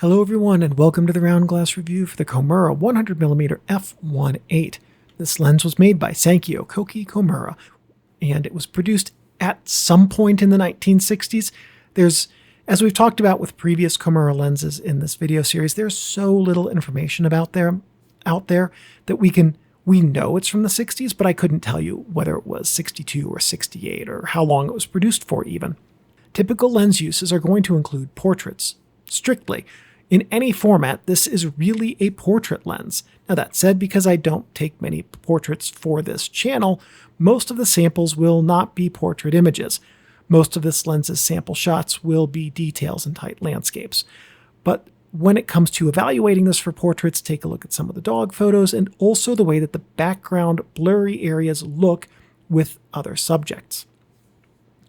Hello everyone and welcome to the round glass review for the Komura 100mm f1.8. This lens was made by Sankyo Kohki Komura and it was produced at some point in the 1960s. As we've talked about with previous Komura lenses in this video series, there's so little information out there that we know it's from the 60s, but I couldn't tell you whether it was 62 or 68 or how long it was produced for even. Typical lens uses are going to include portraits, strictly. In any format, this is really a portrait lens. Now that said, because I don't take many portraits for this channel, most of the samples will not be portrait images. Most of this lens's sample shots will be details and tight landscapes. But when it comes to evaluating this for portraits, take a look at some of the dog photos and also the way that the background blurry areas look with other subjects.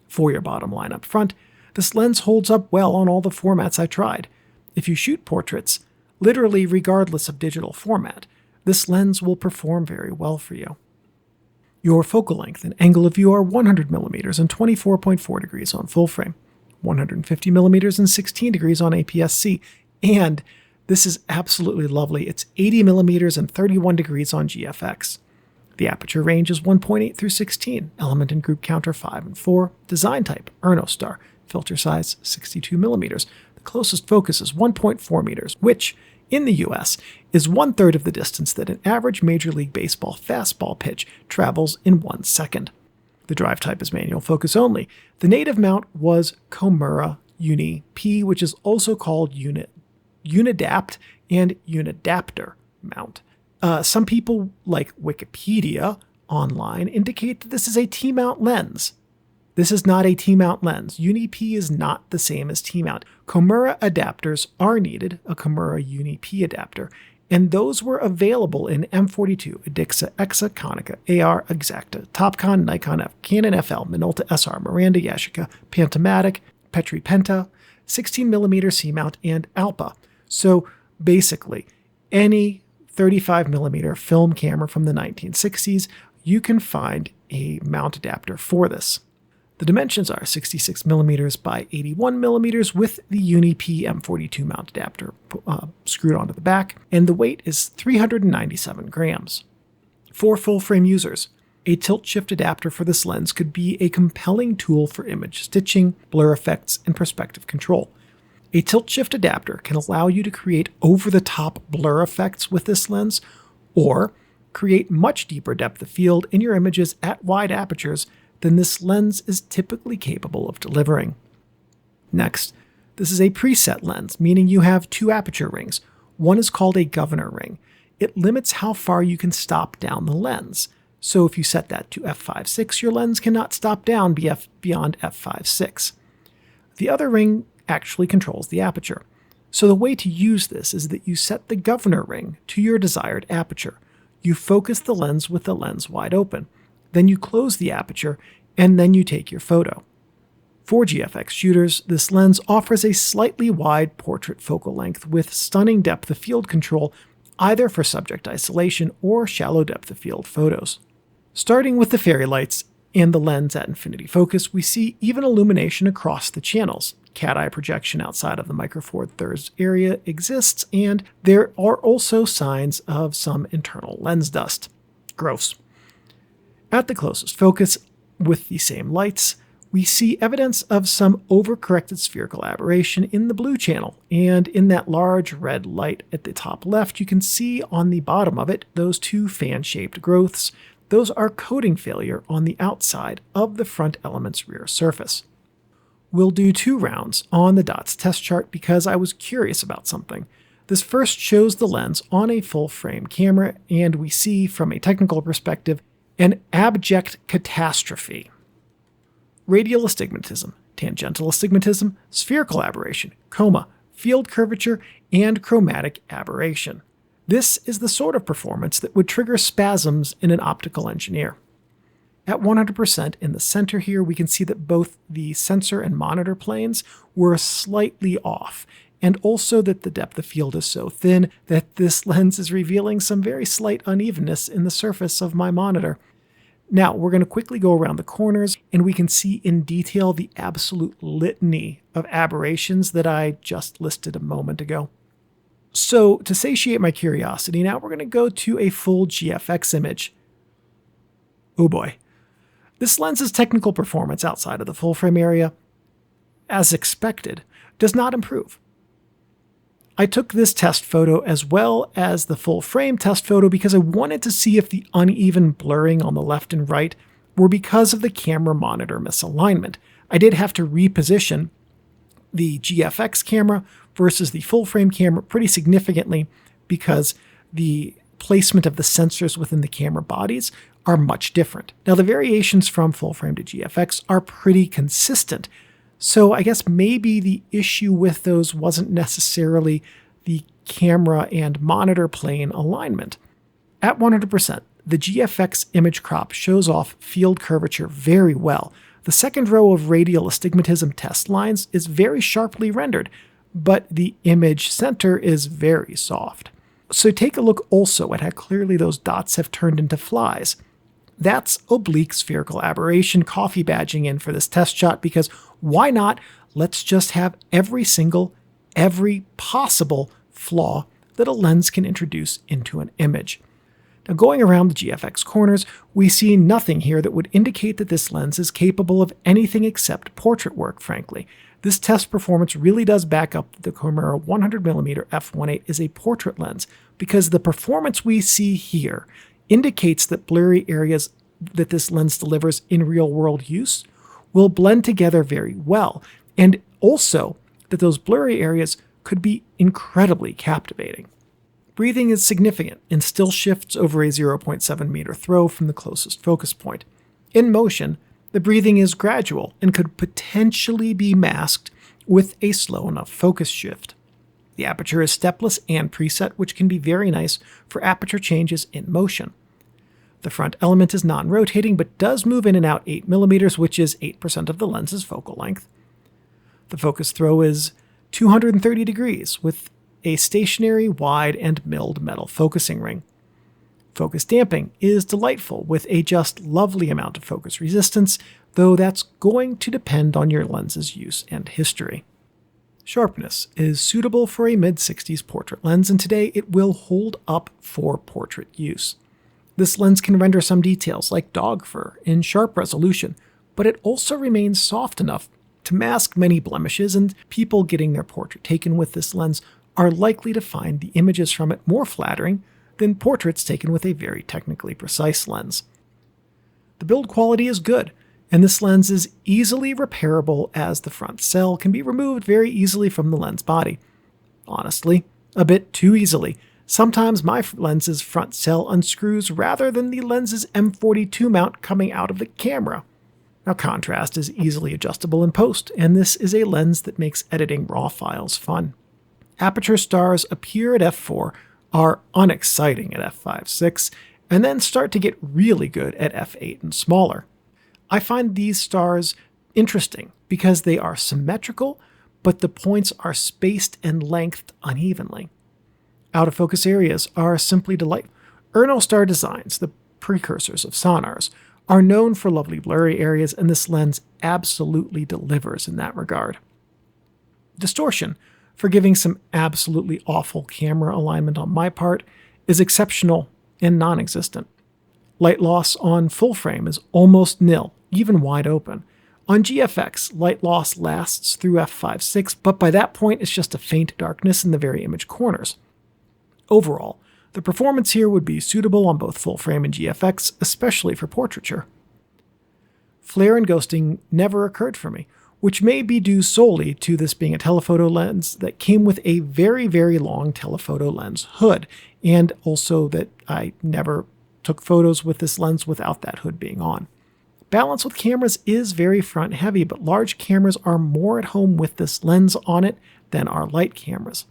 For your bottom line up front, this lens holds up well on all the formats I tried. If you shoot portraits, literally regardless of digital format, this lens will perform very well for you. Your focal length and angle of view are 100mm and 24.4 degrees on full frame, 150mm and 16 degrees on APS-C, and this is absolutely lovely, it's 80mm and 31 degrees on GFX. The aperture range is 1.8 through 16, element and group counter 5 and 4, design type, Ernostar, filter size 62mm. The closest focus is 1.4 meters, which, in the US, is 1/3 of the distance that an average Major League Baseball fastball pitch travels in 1 second. The drive type is manual focus only. The native mount was Komura Uni-P, which is also called Unidapt and Unidaptor mount. Some people, like Wikipedia online, indicate that this is a T-mount lens. This is not a T-mount lens. Uni-P is not the same as T-mount. Komura adapters are needed, a Komura Uni-P adapter, and those were available in M42, Adixa, Exa, Konica, AR, Exacta, Topcon, Nikon F, Canon FL, Minolta SR, Miranda Yashica, Pantamatic, Petri Penta, 16mm C-mount, and Alpa. So basically, any 35mm film camera from the 1960s, you can find a mount adapter for this. The dimensions are 66mm by 81mm with the Uni-P M42 mount adapter screwed onto the back, and the weight is 397 grams. For full-frame users, a tilt-shift adapter for this lens could be a compelling tool for image stitching, blur effects, and perspective control. A tilt-shift adapter can allow you to create over-the-top blur effects with this lens, or create much deeper depth of field in your images at wide apertures than this lens is typically capable of delivering. Next, this is a preset lens, meaning you have 2 aperture rings. One is called a governor ring. It limits how far you can stop down the lens. So if you set that to f5.6, your lens cannot stop down beyond f5.6. The other ring actually controls the aperture. So the way to use this is that you set the governor ring to your desired aperture. You focus the lens with the lens wide open. Then you close the aperture, and then you take your photo. For GFX shooters, this lens offers a slightly wide portrait focal length with stunning depth of field control, either for subject isolation or shallow depth of field photos. Starting with the fairy lights and the lens at infinity focus, we see even illumination across the channels. Cat-eye projection outside of the Micro Four Thirds area exists, and there are also signs of some internal lens dust. Gross. At the closest focus, with the same lights, we see evidence of some overcorrected spherical aberration in the blue channel, and in that large red light at the top left, you can see on the bottom of it those 2 fan-shaped growths. Those are coating failure on the outside of the front element's rear surface. We'll do 2 rounds on the dots test chart because I was curious about something. This first shows the lens on a full-frame camera, and we see, from a technical perspective, an abject catastrophe. Radial astigmatism, tangential astigmatism, spherical aberration, coma, field curvature, and chromatic aberration. This is the sort of performance that would trigger spasms in an optical engineer. At 100% in the center here, we can see that both the sensor and monitor planes were slightly off, and also that the depth of field is so thin that this lens is revealing some very slight unevenness in the surface of my monitor. Now, we're going to quickly go around the corners, and we can see in detail the absolute litany of aberrations that I just listed a moment ago. So to satiate my curiosity, now we're going to go to a full GFX image. Oh boy. This lens's technical performance outside of the full frame area, as expected, does not improve. I took this test photo as well as the full frame test photo because I wanted to see if the uneven blurring on the left and right were because of the camera monitor misalignment. I did have to reposition the GFX camera versus the full frame camera pretty significantly because the placement of the sensors within the camera bodies are much different. Now, the variations from full frame to GFX are pretty consistent, so I guess maybe the issue with those wasn't necessarily the camera and monitor plane alignment. At 100%, the GFX image crop shows off field curvature very well. The second row of radial astigmatism test lines is very sharply rendered, but the image center is very soft. So take a look also at how clearly those dots have turned into flies. That's oblique spherical aberration coffee badging in for this test shot because why not? Let's just have every possible flaw that a lens can introduce into an image. Now, going around the GFX corners, we see nothing here that would indicate that this lens is capable of anything except portrait work, frankly. This test performance really does back up that the Komura 100mm f1.8 is a portrait lens because the performance we see here indicates that blurry areas that this lens delivers in real-world use will blend together very well, and also that those blurry areas could be incredibly captivating. Breathing is significant and still shifts over a 0.7 meter throw from the closest focus point. In motion, the breathing is gradual and could potentially be masked with a slow enough focus shift. The aperture is stepless and preset, which can be very nice for aperture changes in motion. The front element is non-rotating but does move in and out 8mm, which is 8% of the lens's focal length. The focus throw is 230 degrees with a stationary, wide, and milled metal focusing ring. Focus damping is delightful with a just lovely amount of focus resistance, though that's going to depend on your lens's use and history. Sharpness is suitable for a mid-60s portrait lens, and today it will hold up for portrait use. This lens can render some details like dog fur in sharp resolution, but it also remains soft enough to mask many blemishes, and people getting their portrait taken with this lens are likely to find the images from it more flattering than portraits taken with a very technically precise lens. The build quality is good, and this lens is easily repairable as the front cell can be removed very easily from the lens body. Honestly, a bit too easily. Sometimes my lens's front cell unscrews rather than the lens's M42 mount coming out of the camera. Now, contrast is easily adjustable in post, and this is a lens that makes editing RAW files fun. Aperture stars appear at f4, are unexciting at f5.6, and then start to get really good at f8 and smaller. I find these stars interesting because they are symmetrical, but the points are spaced and lengthed unevenly. Out of focus areas are simply delightful. Ernostar designs, the precursors of Sonnars, are known for lovely blurry areas, and this lens absolutely delivers in that regard. Distortion, for giving some absolutely awful camera alignment on my part, is exceptional and non-existent. Light loss on full frame is almost nil, even wide open. On GFX, light loss lasts through f5.6, but by that point it's just a faint darkness in the very image corners. Overall, the performance here would be suitable on both full frame and GFX, especially for portraiture. Flare and ghosting never occurred for me, which may be due solely to this being a telephoto lens that came with a very, very long telephoto lens hood, and also that I never took photos with this lens without that hood being on. Balance with cameras is very front heavy, but large cameras are more at home with this lens on it than are light cameras.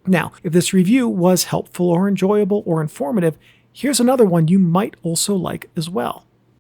Now, if this review was helpful or enjoyable or informative, here's another one you might also like as well.